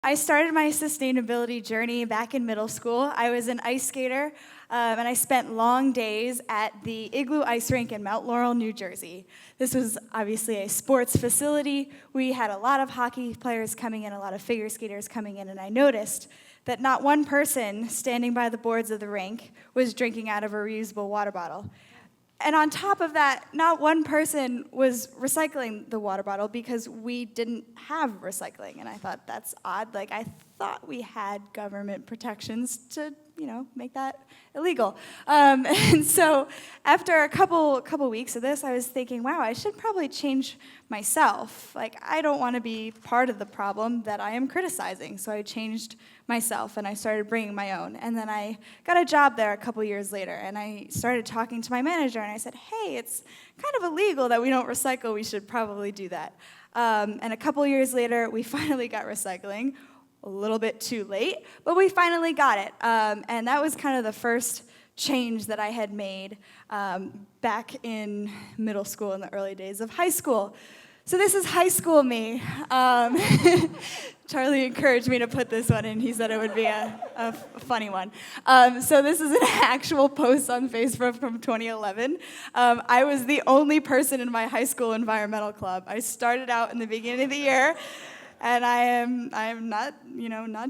I started my sustainability journey back in middle school. I was an ice skater, and I spent long days at the Igloo Ice Rink in Mount Laurel, New Jersey. This was obviously a sports facility. We had a lot of hockey players coming in, a lot of figure skaters coming in, and I noticed that not one person standing by the boards of the rink was drinking out of a reusable water bottle. And on top of that, not one person was recycling the water bottle because we didn't have recycling. And I thought, that's odd. Like, I thought we had government protections to, make that illegal. And so after a couple weeks of this, I was thinking, wow, I should probably change myself. Like, I don't want to be part of the problem that I am criticizing. So I changed myself, and I started bringing my own. And then I got a job there a couple years later, and I started talking to my manager, and I said, hey, it's kind of illegal that we don't recycle. We should probably do that. And a couple years later, we finally got recycling. A little bit too late, but we finally got it. And that was kind of the first change that I had made back in middle school in the early days of high school. So this is high school me. Charlie encouraged me to put this one in. He said it would be a funny one. So this is an actual post on Facebook from 2011. I was the only person in my high school environmental club. I started out in the beginning of the year, and I am not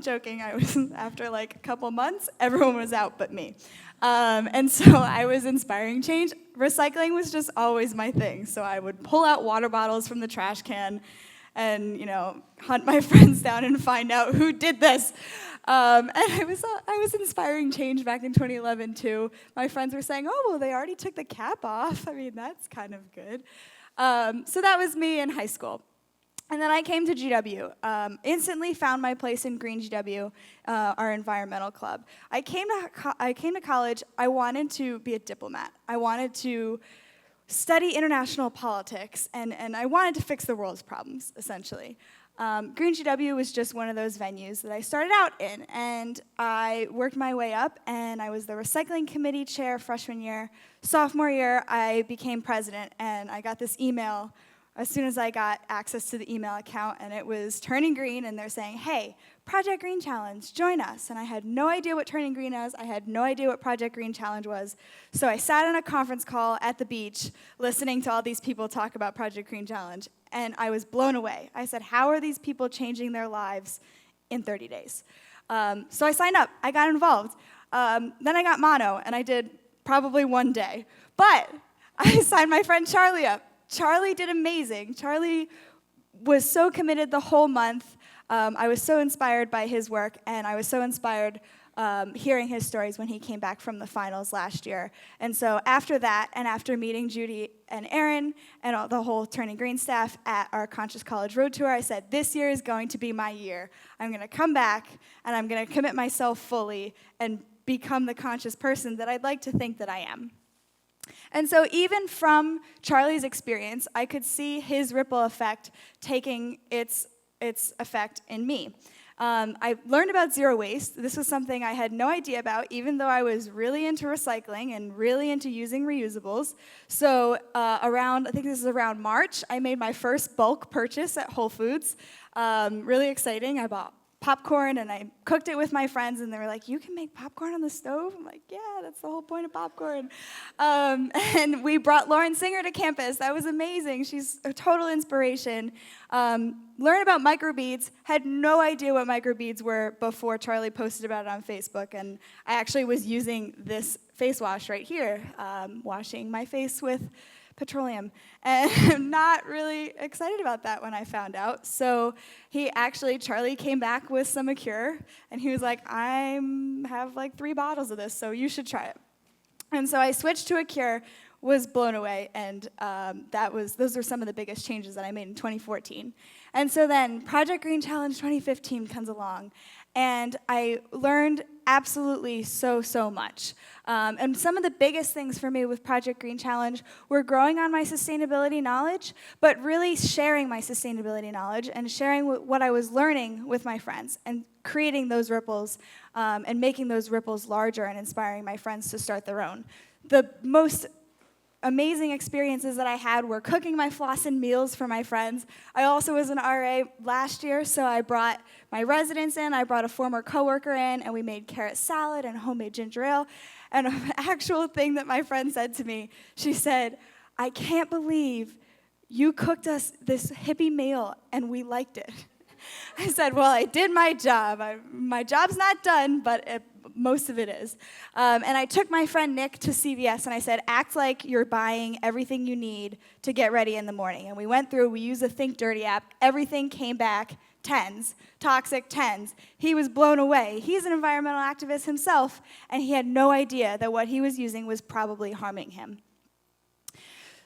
joking. I was, after like a couple months, everyone was out but me. And so I was inspiring change. Recycling was just always my thing. So I would pull out water bottles from the trash can and, hunt my friends down and find out who did this. And I was inspiring change back in 2011 too. My friends were saying, oh, well, they already took the cap off. I mean, that's kind of good. So that was me in high school. And then I came to GW, instantly found my place in Green GW, our environmental club. I came to college, I wanted to be a diplomat. I wanted to study international politics, and I wanted to fix the world's problems, essentially. Green GW was just one of those venues that I started out in, and I worked my way up, and I was the recycling committee chair freshman year. Sophomore year, I became president, and I got this email as soon as I got access to the email account, and it was Turning Green, and they're saying, hey, Project Green Challenge, join us. And I had no idea what Turning Green was. I had no idea what Project Green Challenge was. So I sat on a conference call at the beach listening to all these people talk about Project Green Challenge, and I was blown away. I said, how are these people changing their lives in 30 days? So I signed up. I got involved. Then I got mono, and I did probably one day. But I signed my friend Charlie up. Charlie did amazing. Charlie was so committed the whole month. I was so inspired by his work, and I was so inspired hearing his stories when he came back from the finals last year. And so after that, and after meeting Judy and Aaron and the whole Turning Green staff at our Conscious College Road Tour, I said, this year is going to be my year. I'm going to come back, and I'm going to commit myself fully and become the conscious person that I'd like to think that I am. And so even from Charlie's experience, I could see his ripple effect taking its effect in me. I learned about zero waste. This was something I had no idea about, even though I was really into recycling and really into using reusables. So I think this is around March, I made my first bulk purchase at Whole Foods. Really exciting. I bought popcorn, and I cooked it with my friends, and they were like, you can make popcorn on the stove? I'm like, yeah, that's the whole point of popcorn. And we brought Lauren Singer to campus. That was amazing. She's a total inspiration. Learn about microbeads. Had no idea what microbeads were before Charlie posted about it on Facebook, and I actually was using this face wash right here, washing my face with petroleum. And I'm not really excited about that when I found out. So Charlie came back with some Acure, and he was like, I have like 3 bottles of this, so you should try it. And so I switched to Acure, was blown away, and those were some of the biggest changes that I made in 2014. And so then Project Green Challenge 2015 comes along, and I learned absolutely so much. And some of the biggest things for me with Project Green Challenge were growing on my sustainability knowledge, but really sharing my sustainability knowledge and sharing what I was learning with my friends and creating those ripples and making those ripples larger and inspiring my friends to start their own. The most amazing experiences that I had were cooking my Flossin meals for my friends. I also was an RA last year, so I brought my residents in, I brought a former coworker in, and we made carrot salad and homemade ginger ale. And an actual thing that my friend said to me, she said, "I can't believe you cooked us this hippie meal and we liked it." I said, "Well, I did my job. My job's not done, but most of it is." And I took my friend Nick to CVS, and I said, "Act like you're buying everything you need to get ready in the morning." And we went through, we used the Think Dirty app. Everything came back 10s, toxic 10s. He was blown away. He's an environmental activist himself, and he had no idea that what he was using was probably harming him.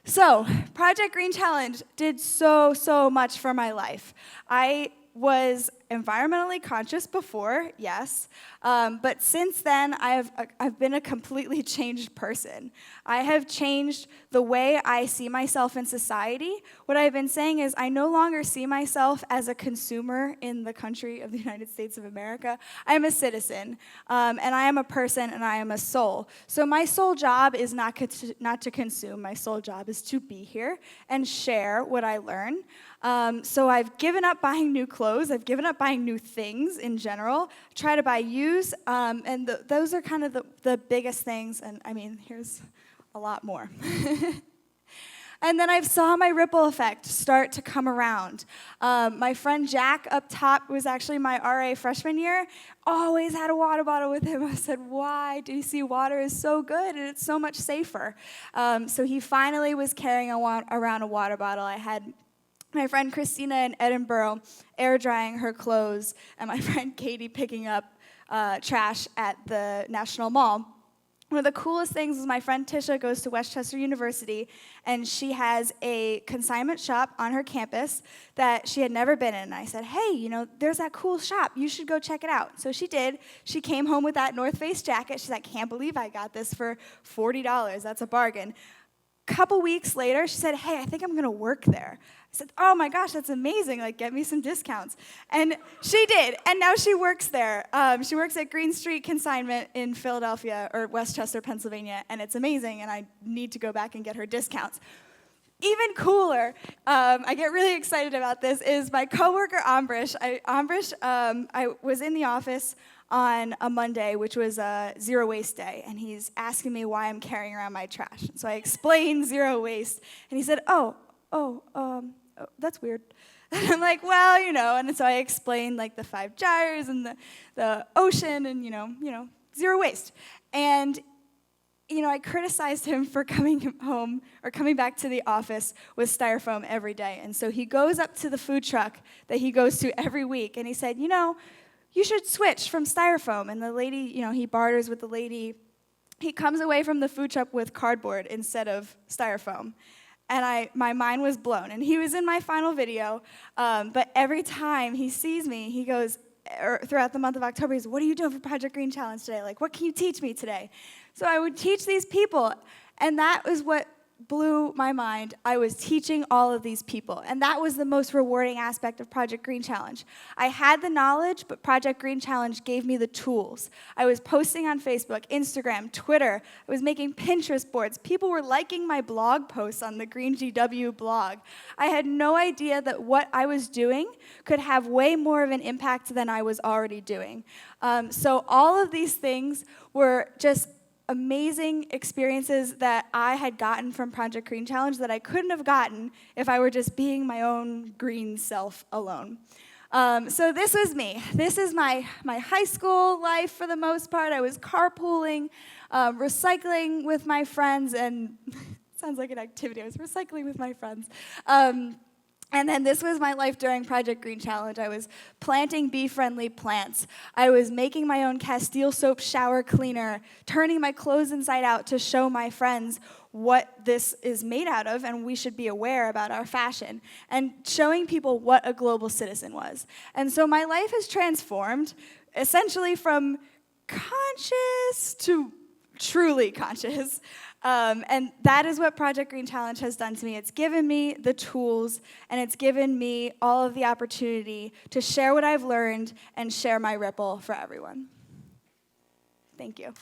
So, Project Green Challenge did so much for my life. I was environmentally conscious before, yes, but since then I've been a completely changed person. I have changed the way I see myself in society. What I've been saying is I no longer see myself as a consumer in the country of the United States of America. I am a citizen, and I am a person, and I am a soul. So my sole job is not to consume. My sole job is to be here and share what I learn. So I've given up buying new clothes. I've given up buying new things in general. Try to buy used, and those are kind of the biggest things. And I mean, here's a lot more. And then I saw my ripple effect start to come around. My friend Jack up top was actually my RA freshman year, always had a water bottle with him. I said, "Why? DC water is so good and it's so much safer." So he finally was carrying around a water bottle. I had my friend Christina in Edinburgh air drying her clothes, and my friend Katie picking up trash at the National Mall. One of the coolest things is my friend Tisha goes to Westchester University, and she has a consignment shop on her campus that she had never been in. And I said, "Hey, there's that cool shop. You should go check it out." So she did. She came home with that North Face jacket. She's like, "Can't believe I got this for $40. That's a bargain." Couple weeks later, she said, "Hey, I think I'm going to work there." I said, "Oh my gosh, that's amazing. Like, get me some discounts." And she did, and now she works there. She works at Green Street Consignment in Philadelphia, or Westchester, Pennsylvania, and it's amazing, and I need to go back and get her discounts. Even cooler, I get really excited about this, is my coworker, Ambrish. I was in the office on a Monday, which was a zero waste day, and he's asking me why I'm carrying around my trash. So I explained zero waste, and he said, oh, that's weird. And I'm like, well, and so I explained like the 5 gyres and the ocean and, zero waste. And, I criticized him for coming home or coming back to the office with styrofoam every day. And so he goes up to the food truck that he goes to every week, and he said, "You should switch from styrofoam." And the lady, he barters with the lady. He comes away from the food truck with cardboard instead of styrofoam. And my mind was blown. And he was in my final video, but every time he sees me, he goes, or throughout the month of October, he's, "What are you doing for Project Green Challenge today? Like, what can you teach me today?" So I would teach these people, and that was what blew my mind. I was teaching all of these people, and that was the most rewarding aspect of Project Green Challenge. I had the knowledge, but Project Green Challenge gave me the tools. I was posting on Facebook, Instagram, Twitter. I was making Pinterest boards. People were liking my blog posts on the Green GW blog. I had no idea that what I was doing could have way more of an impact than I was already doing. So all of these things were just amazing experiences that I had gotten from Project Green Challenge that I couldn't have gotten if I were just being my own green self alone. So this was me. This is my high school life for the most part. I was carpooling, recycling with my friends, and sounds like an activity. I was recycling with my friends. And then this was my life during Project Green Challenge. I was planting bee-friendly plants. I was making my own Castile soap shower cleaner, turning my clothes inside out to show my friends what this is made out of, and we should be aware about our fashion, and showing people what a global citizen was. And so my life has transformed, essentially from conscious to truly conscious. And that is what Project Green Challenge has done to me. It's given me the tools, and it's given me all of the opportunity to share what I've learned and share my ripple for everyone. Thank you.